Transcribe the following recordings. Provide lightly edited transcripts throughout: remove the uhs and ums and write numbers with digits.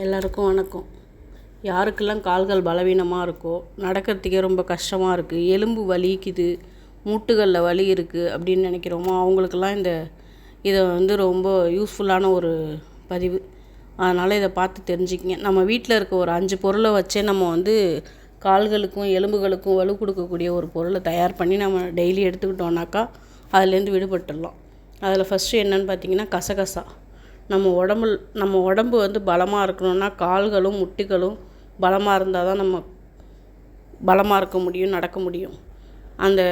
எல்லாருக்கும் வணக்கம். யாருக்கெல்லாம் கால்கள் பலவீனமாக இருக்கோ, நடக்கிறதுக்கே ரொம்ப கஷ்டமாக இருக்குது, எலும்பு வலிக்குது, மூட்டுகளில் வலி இருக்குது அப்படின்னு நினைக்கிறோமோ அவங்களுக்கெல்லாம் இதை ரொம்ப யூஸ்ஃபுல்லான ஒரு பதிவு. அதனால் இதை பார்த்து தெரிஞ்சுக்கிங்க. நம்ம வீட்டில் இருக்க ஒரு 5 பொருளை வச்சே நம்ம கால்களுக்கும் எலும்புகளுக்கும் வலு கொடுக்கக்கூடிய ஒரு பொருளை தயார் பண்ணி நம்ம டெய்லி எடுத்துக்கிட்டோம்னாக்கா அதுலேருந்து விடுபட்டுடலாம். அதில் ஃபஸ்ட்டு என்னென்னு பார்த்திங்கன்னா கசகசா. நம்ம உடம்பு பலமாக இருக்கணும்னா கால்களும் முட்டிகளும் பலமாக இருந்தால் தான் நம்ம பலமாக இருக்க முடியும், நடக்க முடியும். அந்த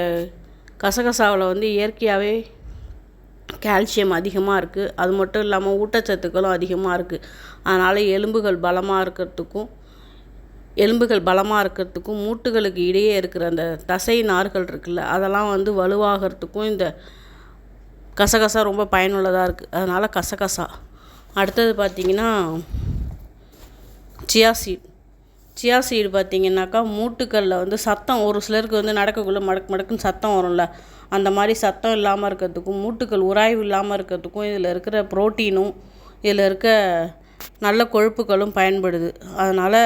கசகசாவில் இயற்கையாகவே கால்சியம் அதிகமாக இருக்குது. அது மட்டும் இல்லாமல் ஊட்டச்சத்துக்களும் அதிகமாக இருக்குது. அதனால் எலும்புகள் பலமாக இருக்கிறதுக்கும் மூட்டுகளுக்கு இடையே இருக்கிற அந்த தசை நார்கள் இருக்குல்ல, அதெல்லாம் வலுவாகிறதுக்கும் இந்த கசகசா ரொம்ப பயனுள்ளதாக இருக்குது. அதனால் கசகசா. அடுத்தது பார்த்திங்கன்னா சியா சீடு பார்த்திங்கனாக்கா மூட்டுக்களில் சத்தம், ஒரு சிலருக்கு நடக்கக்குள்ளே மடக்குன்னு சத்தம் வரும்ல, அந்த மாதிரி சத்தம் இல்லாமல் இருக்கிறதுக்கும் மூட்டுக்கள் உராய்வு இல்லாமல் இருக்கிறதுக்கும் இதில் இருக்கிற புரோட்டீனும் இதில் இருக்க நல்ல கொழுப்புகளும் பயன்படுது. அதனால்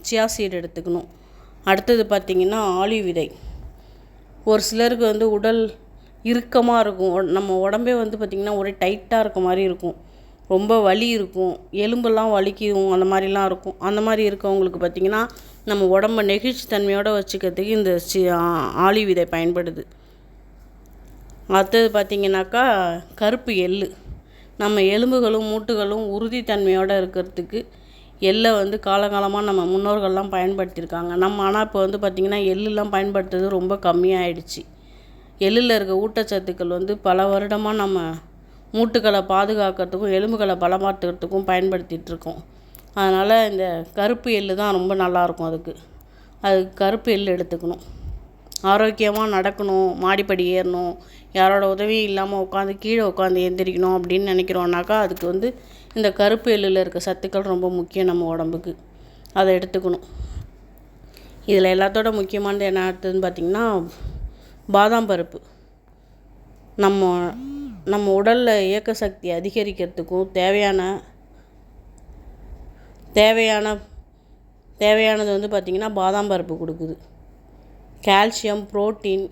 சியா சீடு எடுத்துக்கணும். அடுத்தது பார்த்திங்கன்னா ஆலிவ் விதை. ஒரு சிலருக்கு உடல் இறுக்கமாக இருக்கும், நம்ம உடம்பே பார்த்திங்கன்னா ஒரே டைட்டாக இருக்க மாதிரி இருக்கும், ரொம்ப வலி இருக்கும், எலும்பெல்லாம் வலிக்கும், அந்த மாதிரிலாம் இருக்கும். அந்த மாதிரி இருக்கவங்களுக்கு பார்த்திங்கன்னா நம்ம உடம்பை நெகிழ்ச்சி தன்மையோடு வச்சுக்கிறதுக்கு இந்த ஆலிவ் விதை பயன்படுது. அடுத்தது பார்த்திங்கனாக்கா கருப்பு எள்ளு. நம்ம எலும்புகளும் மூட்டுகளும் உறுதித்தன்மையோடு இருக்கிறதுக்கு எள்ளை காலகாலமாக நம்ம முன்னோர்கள்லாம் பயன்படுத்தியிருக்காங்க. நம்ம ஆனால் இப்போ பார்த்திங்கன்னா எள்ளுலாம் பயன்படுத்துறது ரொம்ப கம்மியாகிடுச்சு. எள்ளில் இருக்க ஊட்டச்சத்துக்கள் பல வருடமாக நம்ம மூட்டுகளை பாதுகாக்கிறதுக்கும் எலும்புகளை பலமாற்றுறதுக்கும் பயன்படுத்திகிட்ருக்கோம். அதனால் இந்த கருப்பு எள்ளு தான் ரொம்ப நல்லாயிருக்கும். அதுக்கு கருப்பு எள்ளு எடுத்துக்கணும். ஆரோக்கியமாக நடக்கணும், மாடிப்படி ஏறணும், யாரோட உதவியும் இல்லாமல் கீழே உட்காந்து எந்திரிக்கணும் அப்படின்னு நினைக்கிறோன்னாக்கா அதுக்கு இந்த கருப்பு எள்ளில் இருக்க சத்துக்கள் ரொம்ப முக்கியம் நம்ம உடம்புக்கு. அதை எடுத்துக்கணும். இதில் எல்லாத்தோட முக்கியமானது என்ன அடுத்ததுன்னு பார்த்திங்கன்னா பாதாம் பருப்பு. நம்ம உடலில் இயக்க சக்தி அதிகரிக்கிறதுக்கும் தேவையானது பார்த்திங்கன்னா பாதாம் பருப்பு கொடுக்குது. கால்சியம், புரோட்டீன்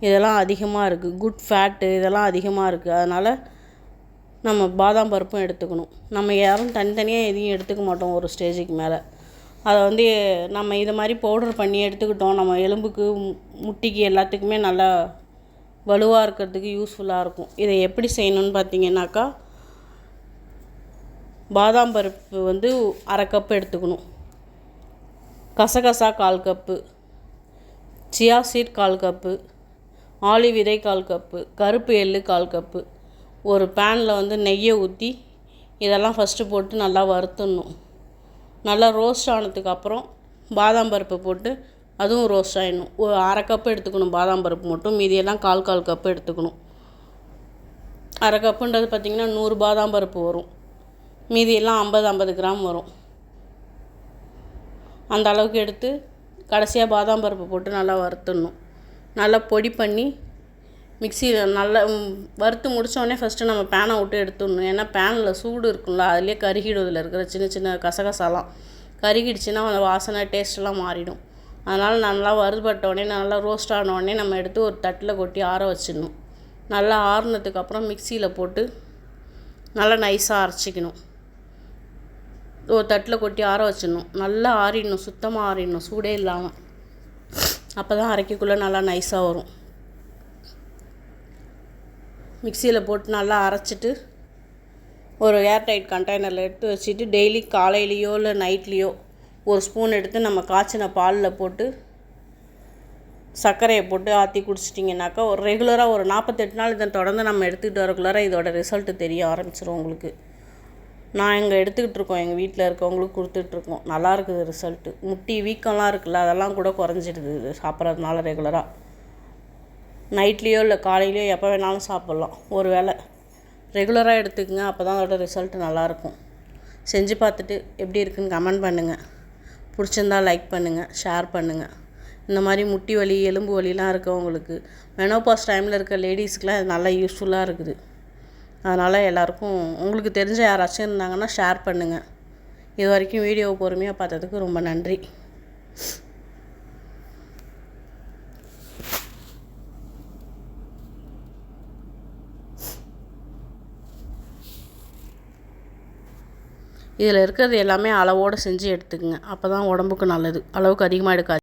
இதெல்லாம் அதிகமாக இருக்குது, குட் ஃபேட்டு இதெல்லாம் அதிகமாக இருக்குது. அதனால் நம்ம பாதாம் பருப்பும் எடுத்துக்கணும். நம்ம யாரும் தனித்தனியாக எதையும் எடுத்துக்க மாட்டோம் ஒரு ஸ்டேஜுக்கு மேலே. அதை நம்ம இது மாதிரி பவுடர் பண்ணி எடுத்துக்கிட்டோம், நம்ம எலும்புக்கு முட்டிக்கு எல்லாத்துக்குமே நல்லா வலுவாக இருக்கிறதுக்கு யூஸ்ஃபுல்லாக இருக்கும். இதை எப்படி செய்யணும்னு பார்த்திங்கனாக்கா பாதாம் பருப்பு 1/2 கப்பு எடுத்துக்கணும், கசகசா 1/4 cup, chia seed 1/4 cup, olive விதை 1/4 கப்பு, கருப்பு எள்ளு 1/4 கப்பு. ஒரு பேனில் நெய்யை ஊற்றி இதெல்லாம் ஃபஸ்ட்டு போட்டு நல்லா வறுத்துடணும். நல்லா ரோஸ்ட் ஆனதுக்கு அப்புறம் பாதாம் பருப்பு போட்டு அதுவும் ரோஸ்ட் ஆகிடணும். ஒரு 1/2 கப்பு எடுத்துக்கணும் பாதாம் பருப்பு மட்டும், மீதியெல்லாம் 1/4 கப்பு எடுத்துக்கணும். 1/2 கப்புன்றது பார்த்திங்கன்னா 100 பாதாம் பருப்பு வரும், மீதியெல்லாம் 50 கிராம் வரும். அந்த அளவுக்கு எடுத்து கடைசியாக பாதாம் பருப்பு போட்டு நல்லா வறுத்துடணும். நல்லா பொடி பண்ணி மிக்சியில் நல்லா வறுத்து முடித்தோடனே ஃபஸ்ட்டு நம்ம பேனை விட்டு எடுத்துடணும். ஏன்னா பேனில் சூடு இருக்கும்ல, அதுலேயே கருகிடும். இதில் இருக்கிற சின்ன சின்ன கசகசாலாம் கருகிடுச்சுன்னா அந்த வாசனை டேஸ்ட்டெல்லாம் மாறிடும். அதனால் நல்லா வறுபட்டோடனே நல்லா ரோஸ்ட் ஆனோடனே நம்ம எடுத்து ஒரு தட்டில் கொட்டி ஆற வச்சிடணும். நல்லா ஆறுனதுக்கப்புறம் மிக்சியில் போட்டு நல்லா நைஸாக அரைச்சிக்கணும். ஒரு தட்டில் கொட்டி ஆற வச்சிடணும். நல்லா ஆறிடணும், சுத்தமாக ஆறிடணும், சூடே இல்லாமல். அப்போ தான் அரைக்கக்குள்ளே நல்லா நைஸாக வரும். மிக்சியில் போட்டு நல்லா அரைச்சிட்டு ஒரு ஏர்டைட் கண்டெய்னரில் எடுத்து வச்சுட்டு டெய்லி காலையிலையோ இல்லை நைட்லேயோ ஒரு ஸ்பூன் எடுத்து நம்ம காய்ச்சின பாலில் போட்டு சர்க்கரையை போட்டு ஆற்றி குடிச்சிட்டிங்கனாக்கா ஒரு ரெகுலராக ஒரு 48 நாள் இதை தொடர்ந்து நம்ம எடுத்துக்கிட்டு வரக்குள்ளார இதோட ரிசல்ட்டு தெரிய ஆரம்பிச்சிடும் உங்களுக்கு. நான் இங்கே எடுத்துக்கிட்டு இருக்கோம், எங்கள் வீட்டில் இருக்கவங்களுக்கு கொடுத்துட்ருக்கோம். நல்லா இருக்குது ரிசல்ட்டு. முட்டி வீக்கம்லாம் இருக்குல்ல, அதெல்லாம் கூட குறைஞ்சிடுது இது சாப்பிட்றதுனால. ரெகுலராக நைட்லேயோ இல்லை காலையிலையோ எப்போ வேணாலும் சாப்பிட்லாம். ஒரு வேளை ரெகுலராக எடுத்துக்கங்க, அப்போ தான் அதோட ரிசல்ட்டு நல்லாயிருக்கும். செஞ்சு பார்த்துட்டு எப்படி இருக்குதுன்னு கமெண்ட் பண்ணுங்கள். பிடிச்சிருந்தால் லைக் பண்ணுங்கள், ஷேர் பண்ணுங்கள். இந்த மாதிரி முட்டி வலி, எலும்பு வலிலாம் இருக்கவங்களுக்கு, மெனோபாஸ் டைமில் இருக்க லேடிஸ்க்கெலாம் இது நல்லா யூஸ்ஃபுல்லாக இருக்குது. அதனால் எல்லாருக்கும் உங்களுக்கு தெரிஞ்ச யாராச்சும் இருந்தாங்கன்னா ஷேர் பண்ணுங்கள். இது வரைக்கும் வீடியோவை பொறுமையாக பார்த்ததுக்கு ரொம்ப நன்றி. இதில் இருக்கிறது எல்லாமே அளவோடு செஞ்சு எடுத்துக்கங்க. அப்போ தான் உடம்புக்கு நல்லது. அளவுக்கு அதிகமாக எடுக்காது.